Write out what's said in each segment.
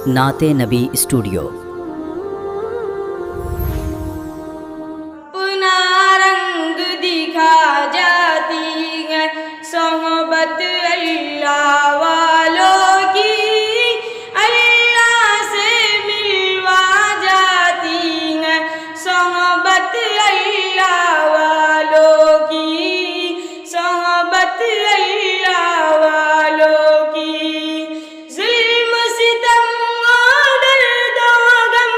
نعت نبی اسٹوڈیو۔ اپنا رنگ دکھا جاتی ہے صحبت اللہ والوں کی، اللہ سے ملوا جاتی ہے صحبت اللہ والوں کی، صحبت اللہ والوں کی۔ ظلم ستم درد و غم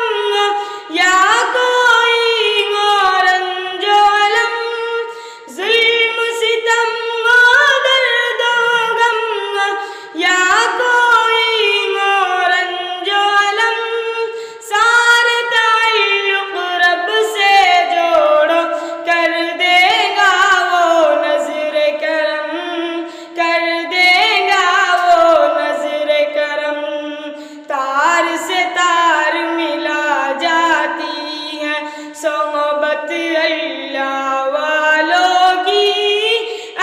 یا کوئی اور رنج و الم، ظلم ستم درد و غم یا کوئی اور رنج و الم، سارے تعلق رب سے جوڑو کر دے گا وہ نظر کرم، کر دے گا وہ نظر کرم۔ تار سے تار ملا جاتی ہے صحبت اللہ والوں کی،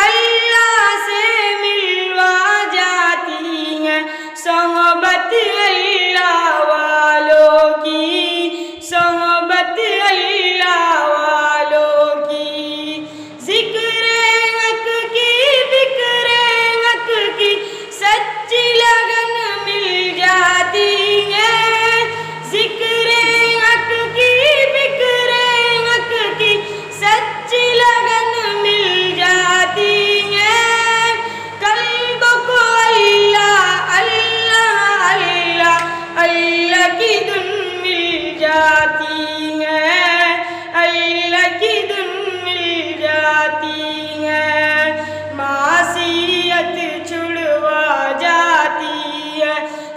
اللہ سے ملوا جاتی ہے صحبت اللہ والوں کی، صحبت اللہ والوں کی۔ ذکر حق کی فکر حق کی سچی لگن مل جاتی ہے، ذکر حق کی فکر حق کی سچی لگن مل جاتی ہے، قلب کو اللہ اللہ اللہ اللہ کی دھن مل جاتی ہے، اللہ کی دھن مل جاتی ہے۔ معصیت چھڑوا جاتی ہے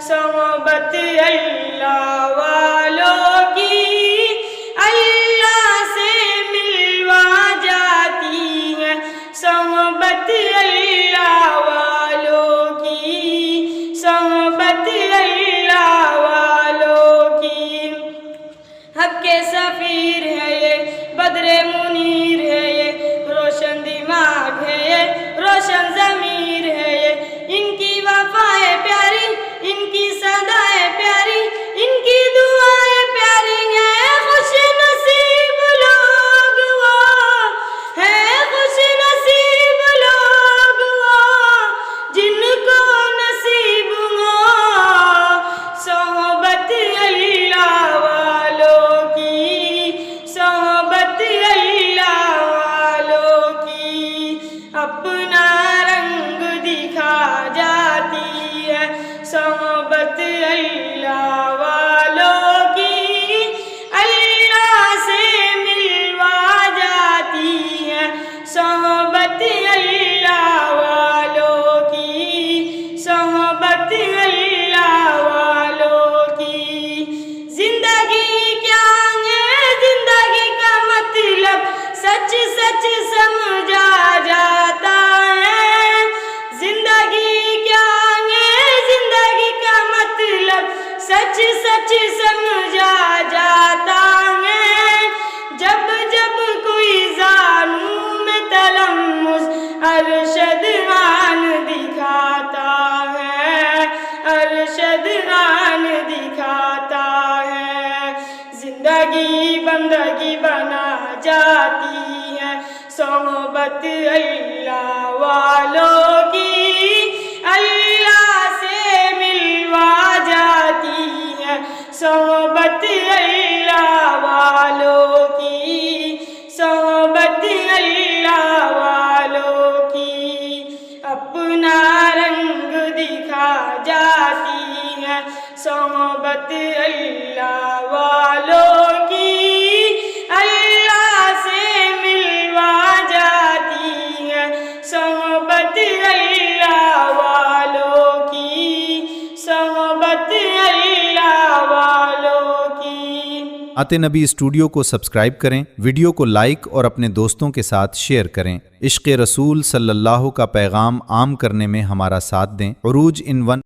صحبت اللہ والوں کی، اللہ سے ملوا جاتی ہے صحبت اللہ والوں کی، صحبت اللہ والوں کی۔ حق کے سفیر ہے یہ بدر منیر ہے یہ روشن دماغ ہے یہ روشن ضمیر ہے یہ، ان کی وفائیں پیاری ان کی صدائیں پیاری ان کی دعائیں پیاری ہیں، خوش نصیب لوگ وہ ہیں، خوش نصیب لوگ وہ جن کو نصیب ہو صحبت اللہ والوں کی، صحبت اللہ والوں کی۔ اپنا رنگ دکھا جاتی ہے صحبت اللہ والوں کی، اللہ سے ملوا جاتی ہے صحبت اللہ والوں کی، صحبت اللہ والوں کی۔ زندگی کیا ہے زندگی کا مطلب سچ سچ سمجھا جاتا ہے، زندگی کیا ہے زندگی کا مطلب سچ سچ سمجھا جاتا ہے، جب جب کوئی زانوں میں تلمس ارشد آن دکھاتا ہے، ارشد آن دکھاتا ہے۔ زندگی بندگی بنا جاتی ہے صحبت اللہ والوں کی، اللہ سے ملوا جاتی ہے صحبت اللہ والوں کی، صحبت اللہ والوں کی۔ اپنا رنگ دکھا جاتی ہے صحبت اللہ والوں کی، اللہ سے ملوا جاتی ہے صحبت اللہ والوں کی، صحبت اللہ والوں کی۔ نعت نبی اسٹوڈیو کو سبسکرائب کریں، ویڈیو کو لائک اور اپنے دوستوں کے ساتھ شیئر کریں۔ عشق رسول صلی اللہ کا پیغام عام کرنے میں ہمارا ساتھ دیں۔ عروج ان 1